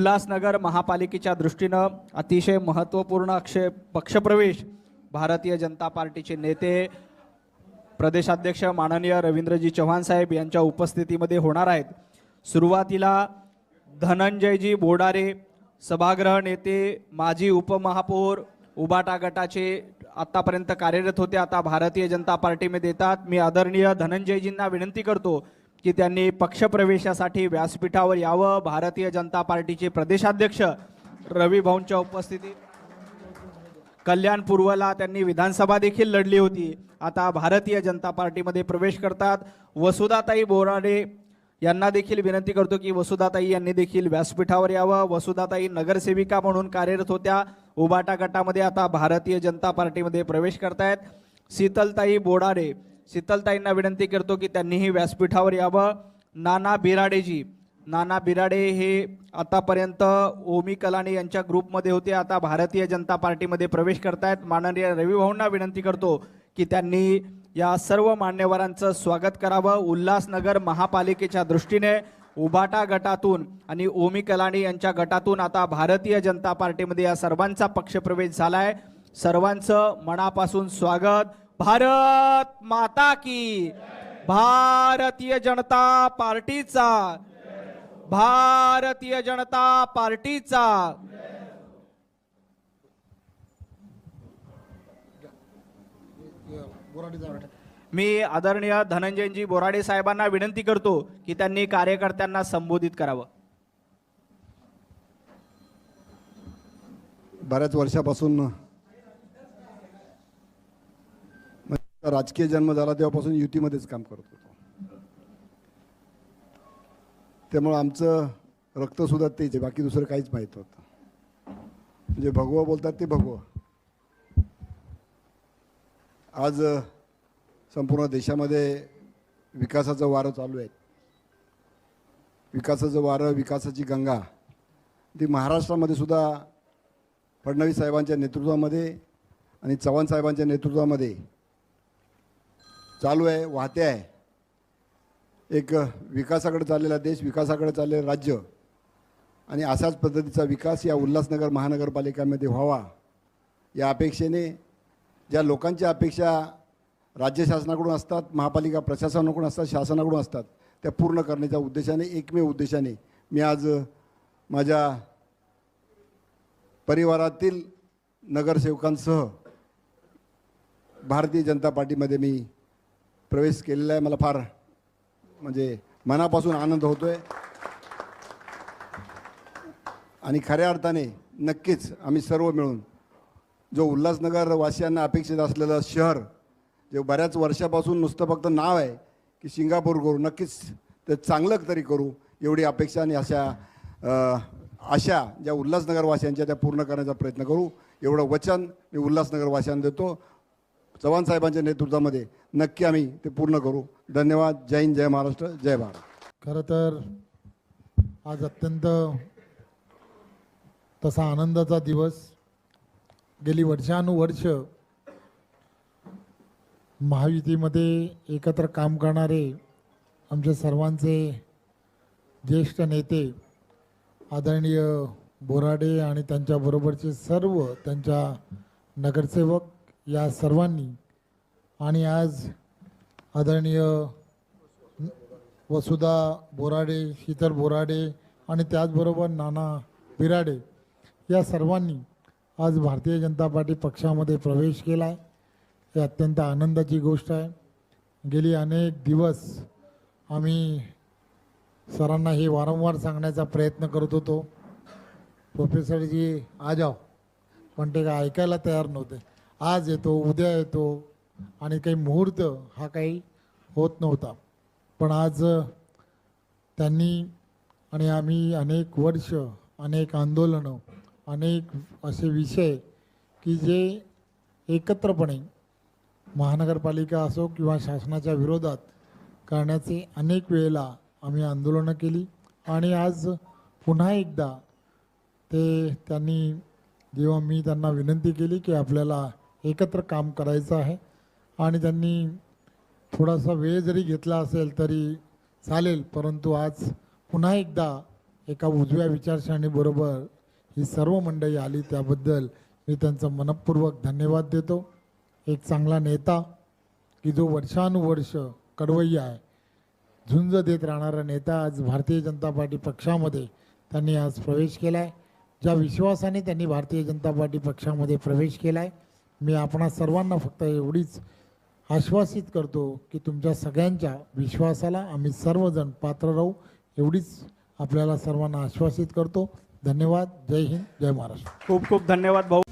उल्हासनगर महापालिकेच्या दृष्टीनं अतिशय महत्त्वपूर्ण पक्षप्रवेश भारतीय जनता पार्टीचे नेते प्रदेशाध्यक्ष माननीय रवींद्रजी चव्हाण साहेब यांच्या उपस्थितीमध्ये होणार आहेत। सुरुवातीला धनंजयजी बोडारे सभागृह नेते, माजी उपमहापौर, उबाटा गटाचे आतापर्यंत कार्यरत होते, आता भारतीय जनता पार्टीमध्ये येतात। मी आदरणीय धनंजयजींना विनंती करतो की त्यांनी पक्षप्रवेशासाठी व्यासपीठावर यावं। भारतीय जनता पार्टीचे प्रदेशाध्यक्ष रवी भाऊंच्या उपस्थितीत कल्याण पूर्वला त्यांनी विधानसभा देखील लढली होती, आता भारतीय जनता पार्टीमध्ये प्रवेश करतात। वसुधाताई बोराडे यांना देखील विनंती करतो की वसुधाताई यांनी देखील व्यासपीठावर यावं। वसुधाताई नगरसेविका म्हणून कार्यरत होत्या उबाटा गटामध्ये, आता भारतीय जनता पार्टीमध्ये प्रवेश करतायत। शीतलताई बोडारे, शीतलताईंना विनंती करतो की त्यांनीही व्यासपीठावर यावं। नाना बिराडे हे आतापर्यंत ओमी कलानी यांच्या ग्रुपमध्ये होते, आता भारतीय जनता पार्टीमध्ये प्रवेश करतायत। माननीय रवी भाऊंना विनंती करतो की त्यांनी या सर्व मान्यवरांचं स्वागत करावं। उल्हासनगर महापालिकेच्या दृष्टीने उबाटा गटातून आणि ओमी कलानी यांच्या गटातून आता भारतीय जनता पार्टीमध्ये या सर्वांचा पक्षप्रवेश झालाय। सर्वांचं मनापासून स्वागत। भारत माता की, भारतीय जनता पार्टीचा, भारतीय जनता पार्टीचा। मी आदरणीय धनंजयजी बोराडे साहेबांना विनंती करतो की त्यांनी कार्यकर्त्यांना संबोधित करावं। बऱ्याच वर्षापासून राजकीय जन्म झाला तेव्हापासून युतीमध्येच काम करत होतो, त्यामुळे आमचं रक्त सुद्धा तेच आहे, बाकी दुसरं काहीच माहीत होतं। जे भगवा बोलतात ते भगवा। आज संपूर्ण देशामध्ये विकासाचं वारं चालू आहे। विकासाचं वारं, विकासाची गंगा ती महाराष्ट्रामध्ये सुद्धा फडणवीस साहेबांच्या नेतृत्वामध्ये आणि चव्हाण साहेबांच्या नेतृत्वामध्ये चालू आहे, वाहते आहे। एक विकासाकडे चाललेला देश, विकासाकडे चाललेलं राज्य आणि अशाच पद्धतीचा विकास या उल्हासनगर महानगरपालिकेमध्ये व्हावा या अपेक्षेने, ज्या लोकांच्या अपेक्षा राज्य शासनाकडून असतात, महापालिका प्रशासनाकडून असतात, शासनाकडून असतात, त्या पूर्ण करण्याच्या उद्देशाने, एकमेव उद्देशाने मी आज माझ्या परिवारातील नगरसेवकांसह भारतीय जनता पार्टीमध्ये मी प्रवेश केलेला आहे। मला फार म्हणजे मनापासून आनंद होतोय आणि खऱ्या अर्थाने नक्कीच आम्ही सर्व मिळून जो उल्हासनगर वासियांना अपेक्षित असलेलं शहर, जे बऱ्याच वर्षापासून नुसतं फक्त नाव आहे की सिंगापूर करू, नक्कीच ते चांगलं तरी करू एवढी अपेक्षा आणि आशा ज्या उल्हासनगर वासियांच्या त्या पूर्ण करण्याचा प्रयत्न करू, एवढं वचन मी उल्हासनगर वासियांना देतो। चव्हाण साहेबांच्या नेतृत्वामध्ये नक्की आम्ही ते पूर्ण करू। धन्यवाद। जय हिंद, जय महाराष्ट्र, जय भारत। खरं तर आज अत्यंत तसा आनंदाचा दिवस। गेली वर्षानुवर्ष महायुतीमध्ये एकत्र काम करणारे आमचे सर्वांचे ज्येष्ठ नेते आदरणीय बोराडे आणि त्यांच्याबरोबरचे सर्व त्यांच्या नगरसेवक या सर्वांनी, आणि आज आदरणीय वसुधा बोराडे, शीतल बोराडे आणि त्याचबरोबर नाना बिराडे या सर्वांनी आज भारतीय जनता पार्टी पक्षामध्ये प्रवेश केला आहे। हे अत्यंत आनंदाची गोष्ट आहे। गेली अनेक दिवस आम्ही सरांना हे वारंवार सांगण्याचा प्रयत्न करत होतो, प्रोफेसर जी आ जाओ, पण ते काय ऐकायला तयार नव्हते। आज येतो, उद्या येतो आणि काही मुहूर्त हा काही होत नव्हता, पण आज त्यांनी आणि आम्ही अनेक वर्ष, अनेक आंदोलनं, अनेक असे विषय की जे एकत्रपणे महानगरपालिका असो किंवा शासनाच्या विरोधात करण्याचे अनेक वेळेला आम्ही आंदोलनं केली, आणि आज पुन्हा एकदा त्यांनी जेव्हा मी त्यांना विनंती केली की आपल्याला एकत्र काम करायचं आहे, आणि त्यांनी थोडासा वेळ जरी घेतला असेल तरी चालेल, परंतु आज पुन्हा एकदा एका उजव्या विचारसरणीबरोबर ही सर्व मंडळी आली, त्याबद्दल मी त्यांचं मनपूर्वक धन्यवाद देतो. एक चांगला नेता की जो वर्षानुवर्ष कडवय्या आहे, झुंज देत राहणारा नेता, आज भारतीय जनता पार्टी पक्षामध्ये त्यांनी आज प्रवेश केला आहे. ज्या विश्वासाने त्यांनी भारतीय जनता पार्टी पक्षामध्ये प्रवेश केला आहे, मी आपणा सर्वांना फक्त एवढीच आश्वासित करतो की तुमच्या सगळ्यांच्या विश्वासाला आम्ही सर्वजण पात्र राहू, एवढीच आपल्याला सर्वांना आश्वासित करतो. धन्यवाद. जय हिंद, जय महाराष्ट्र. खूप खूप धन्यवाद भाऊ.